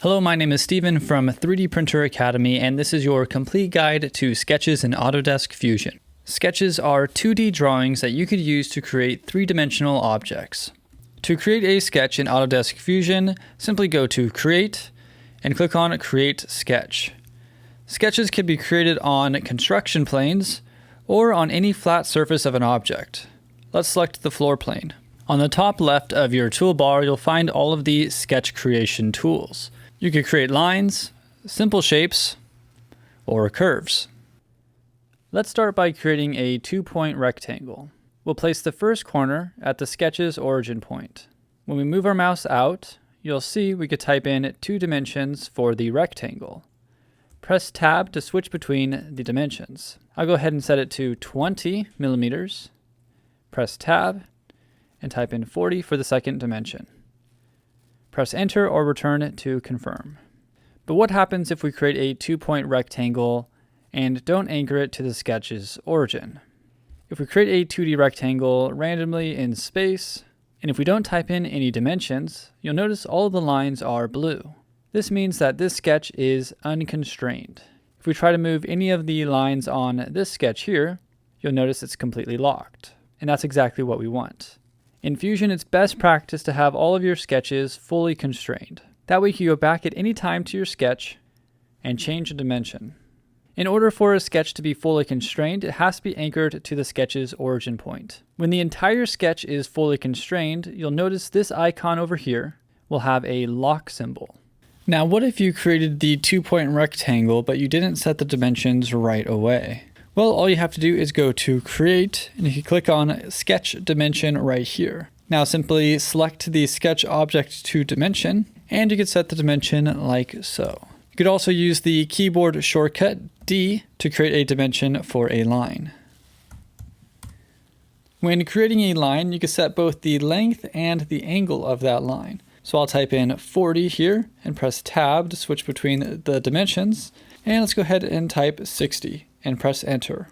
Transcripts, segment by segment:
Hello, my name is Steven from 3D Printer Academy, and this is your complete guide to sketches in Autodesk Fusion. Sketches are 2D drawings that you could use to create three-dimensional objects. To create a sketch in Autodesk Fusion, simply go to Create and click on Create Sketch. Sketches can be created on construction planes or on any flat surface of an object. Let's select the floor plane. On the top left of your toolbar, you'll find all of the sketch creation tools. You could create lines, simple shapes, or curves. Let's start by creating a 2-point rectangle. We'll place the first corner at the sketch's origin point. When we move our mouse out, you'll see we could type in 2 dimensions for the rectangle. Press Tab to switch between the dimensions. I'll go ahead and set it to 20 millimeters. Press Tab and type in 40 for the second dimension. Press Enter or return to confirm. But what happens if we create a 2-point rectangle and don't anchor it to the sketch's origin? If we create a 2D rectangle randomly in space, and if we don't type in any dimensions, you'll notice all of the lines are blue. This means that this sketch is unconstrained. If we try to move any of the lines on this sketch here, you'll notice it's completely locked. And that's exactly what we want. In Fusion, it's best practice to have all of your sketches fully constrained. That way you can go back at any time to your sketch and change a dimension. In order for a sketch to be fully constrained, it has to be anchored to the sketch's origin point. When the entire sketch is fully constrained, you'll notice this icon over here will have a lock symbol. Now, what if you created the 2-point rectangle, but you didn't set the dimensions right away? Well, all you have to do is go to Create, and you can click on Sketch Dimension right here. Now simply select the sketch object to dimension, and you can set the dimension like so. You could also use the keyboard shortcut D to create a dimension for a line. When creating a line, you can set both the length and the angle of that line. So I'll type in 40 here and press Tab to switch between the dimensions. And let's go ahead and type 60 and press Enter.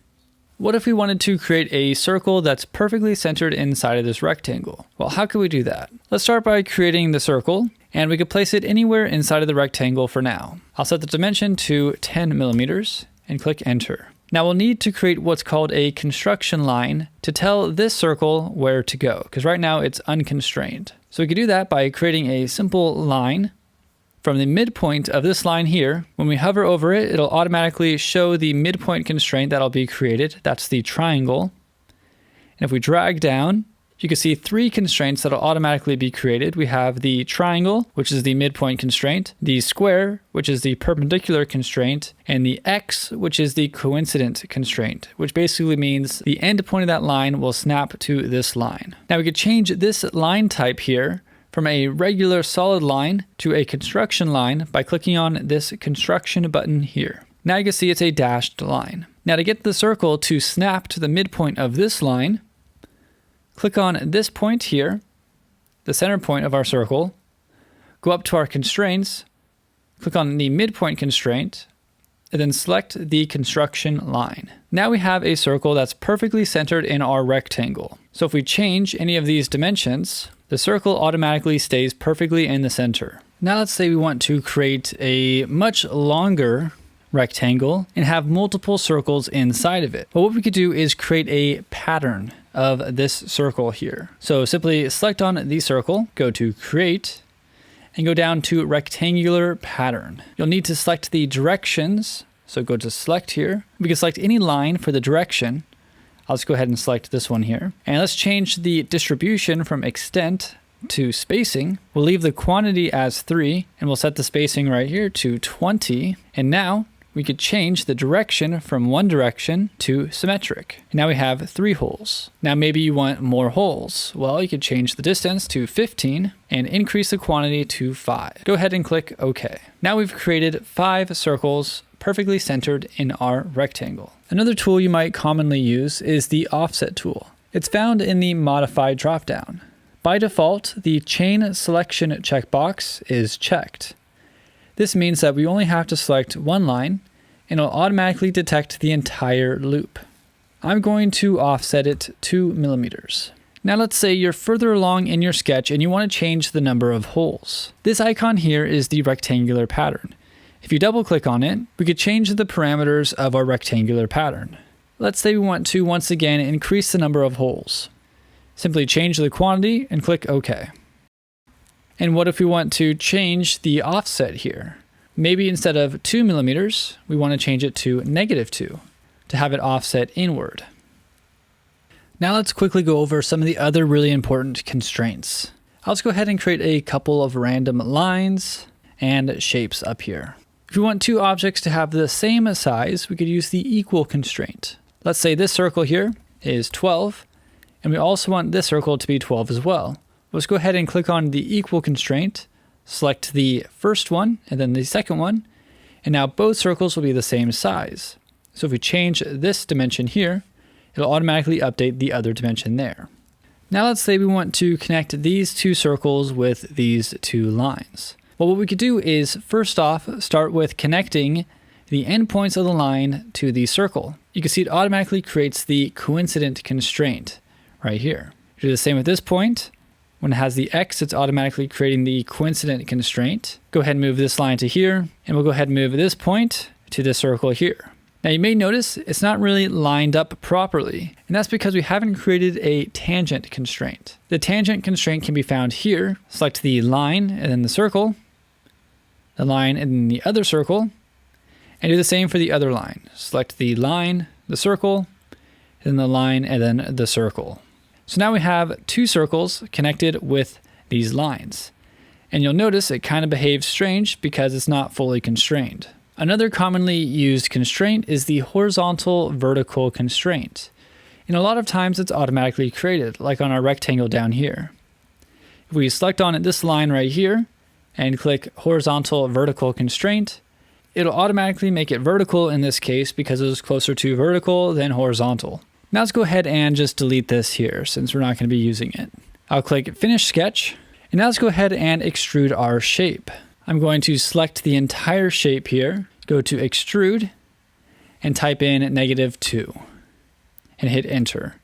What if we wanted to create a circle that's perfectly centered inside of this rectangle? Well, how could we do that? Let's start by creating the circle, and we could place it anywhere inside of the rectangle for now. I'll set the dimension to 10 millimeters and click Enter. Now we'll need to create what's called a construction line to tell this circle where to go, because right now it's unconstrained. So we could do that by creating a simple line. From the midpoint of this line here, when we hover over it, it'll automatically show the midpoint constraint that'll be created. That's the triangle. And if we drag down, you can see 3 constraints that'll automatically be created. We have the triangle, which is the midpoint constraint, the square, which is the perpendicular constraint, and the X, which is the coincident constraint, which basically means the end point of that line will snap to this line. Now we could change this line type here from a regular solid line to a construction line by clicking on this construction button here. Now you can see it's a dashed line. Now to get the circle to snap to the midpoint of this line, click on this point here, the center point of our circle, go up to our constraints, click on the midpoint constraint, and then select the construction line. Now we have a circle that's perfectly centered in our rectangle. So if we change any of these dimensions, the circle automatically stays perfectly in the center. Now let's say we want to create a much longer rectangle and have multiple circles inside of it. Well, what we could do is create a pattern of this circle here. So simply select on the circle, go to Create, and go down to Rectangular Pattern. You'll need to select the directions. So go to Select here. We can select any line for the direction. I'll just go ahead and select this one here. And let's change the distribution from extent to spacing. We'll leave the quantity as 3, and we'll set the spacing right here to 20. And now we could change the direction from one direction to symmetric. And now we have 3 holes. Now maybe you want more holes. Well, you could change the distance to 15 and increase the quantity to 5. Go ahead and click OK. Now we've created 5 circles perfectly centered in our rectangle. Another tool you might commonly use is the Offset tool. It's found in the Modify dropdown. By default, the Chain Selection checkbox is checked. This means that we only have to select one line, and it'll automatically detect the entire loop. I'm going to offset it 2 millimeters. Now let's say you're further along in your sketch and you want to change the number of holes. This icon here is the rectangular pattern. If you double click on it, we could change the parameters of our rectangular pattern. Let's say we want to once again increase the number of holes. Simply change the quantity and click OK. And what if we want to change the offset here? Maybe instead of 2 millimeters, we want to change it to -2 to have it offset inward. Now let's quickly go over some of the other really important constraints. I'll just go ahead and create a couple of random lines and shapes up here. If we want two objects to have the same size, we could use the equal constraint. Let's say this circle here is 12, and we also want this circle to be 12 as well. Let's go ahead and click on the equal constraint, select the first one and then the second one, and now both circles will be the same size. So if we change this dimension here, it'll automatically update the other dimension there. Now let's say we want to connect these two circles with these two lines. Well, what we could do is first off start with connecting the endpoints of the line to the circle. You can see it automatically creates the coincident constraint right here. Do the same with this point. When it has the X, it's automatically creating the coincident constraint. Go ahead and move this line to here, and we'll go ahead and move this point to this circle here. Now you may notice it's not really lined up properly, and that's because we haven't created a tangent constraint. The tangent constraint can be found here. Select the line and then the circle, the line and then the other circle, and do the same for the other line. Select the line, the circle, and then the line and then the circle. So now we have two circles connected with these lines. And you'll notice it kind of behaves strange because it's not fully constrained. Another commonly used constraint is the horizontal vertical constraint. And a lot of times it's automatically created, like on our rectangle down here. If we select on this line right here and click horizontal vertical constraint, it'll automatically make it vertical in this case because it was closer to vertical than horizontal. Now let's go ahead and just delete this here since we're not going to be using it. I'll click Finish Sketch, and now let's go ahead and extrude our shape. I'm going to select the entire shape here, go to Extrude, and type in -2, and hit Enter.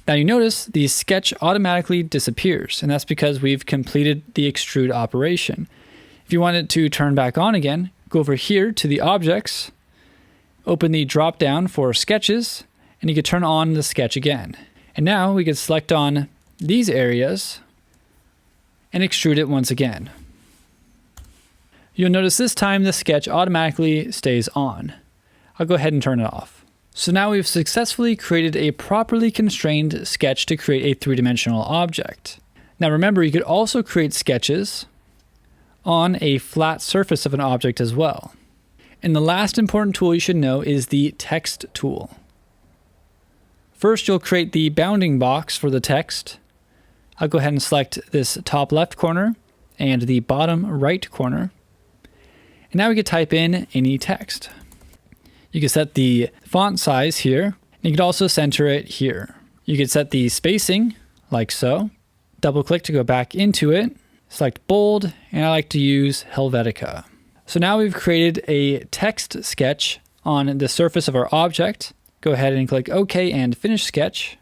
Now you notice the sketch automatically disappears, and that's because we've completed the extrude operation. If you want it to turn back on again, go over here to the Objects, open the drop down for Sketches, and you can turn on the sketch again. And now we can select on these areas and extrude it once again. You'll notice this time the sketch automatically stays on. I'll go ahead and turn it off. So now we've successfully created a properly constrained sketch to create a three-dimensional object. Now remember, you could also create sketches on a flat surface of an object as well. And the last important tool you should know is the text tool. First, you'll create the bounding box for the text. I'll go ahead and select this top left corner and the bottom right corner. And now we can type in any text. You can set the font size here, and you can also center it here. You can set the spacing, like so. Double click to go back into it, select bold, and I like to use Helvetica. So now we've created a text sketch on the surface of our object. Go ahead and click OK and Finish Sketch.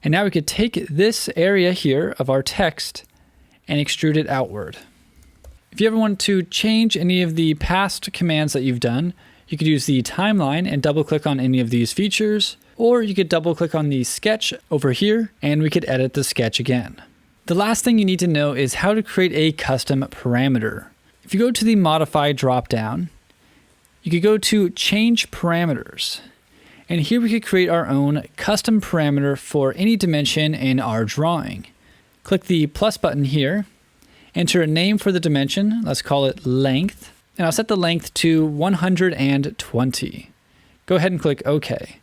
And now we could take this area here of our text and extrude it outward. If you ever want to change any of the past commands that you've done, you could use the timeline and double click on any of these features, or you could double click on the sketch over here and we could edit the sketch again. The last thing you need to know is how to create a custom parameter. If you go to the Modify dropdown, you could go to Change Parameters. And here we could create our own custom parameter for any dimension in our drawing. Click the plus button here, enter a name for the dimension, let's call it length, and I'll set the length to 120. Go ahead and click OK.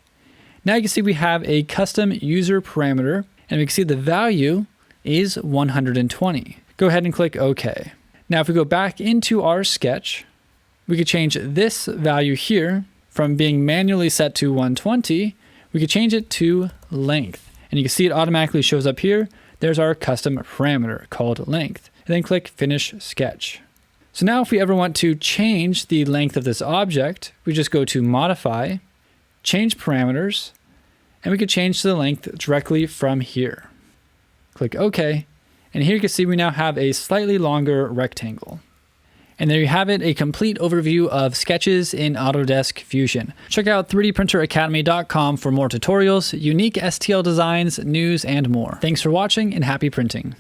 Now you can see we have a custom user parameter, and we can see the value is 120. Go ahead and click OK. Now if we go back into our sketch, we could change this value here. From being manually set to 120, we could change it to length. And you can see it automatically shows up here. There's our custom parameter called length. And then click Finish Sketch. So now if we ever want to change the length of this object, we just go to Modify, Change Parameters, and we could change the length directly from here. Click OK. And here you can see we now have a slightly longer rectangle. And there you have it, a complete overview of sketches in Autodesk Fusion. Check out 3dprinteracademy.com for more tutorials, unique STL designs, news, and more. Thanks for watching and happy printing.